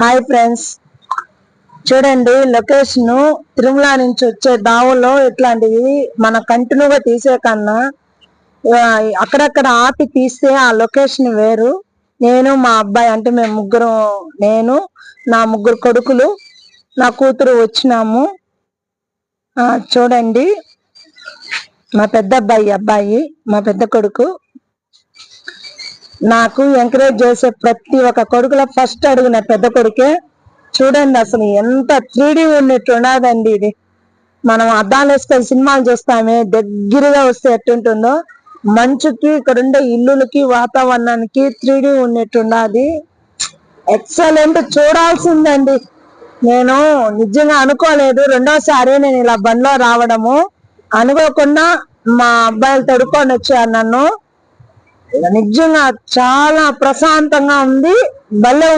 Hi friends, చూడండి location Tirumala నుంచి వచ్చే దావుల్లో ఇట్లాంటివి మన కంటిన్యూగా తీసే కన్నా అక్కడక్కడ ఆపి తీస్తే ఆ లొకేషన్ వేరు. నేను మా అబ్బాయి అంటే మేము ముగ్గురు, నేను నా ముగ్గురు కొడుకులు నా కూతురు వచ్చినాము. చూడండి మా పెద్ద అబ్బాయి మా పెద్ద కొడుకు నాకు ఎంకరేజ్ చేసే ప్రతి ఒక్క కొడుకులో ఫస్ట్ అడుగు నా పెద్ద కొడుకే. చూడండి అసలు ఎంత 3D ఉన్నట్టు ఉండదండి. ఇది మనం అద్దాలు వేసుకొని సినిమాలు చూస్తామే, దగ్గరగా వస్తే ఎట్టుంటుందో మంచుకి ఇక్కడ ఉండే ఇల్లులకి వాతావరణానికి 3D ఉన్నట్టు ఉండదు. ఎక్సలెంట్, చూడాల్సిందండి. నేను నిజంగా అనుకోలేదు, రెండోసారి నేను ఇలా బండిలో రావడము. అనుకోకుండా మా అబ్బాయిలు తడుకొని వచ్చారు నన్ను. నిజంగా చాలా ప్రశాంతంగా ఉంది, భలే ఉంది.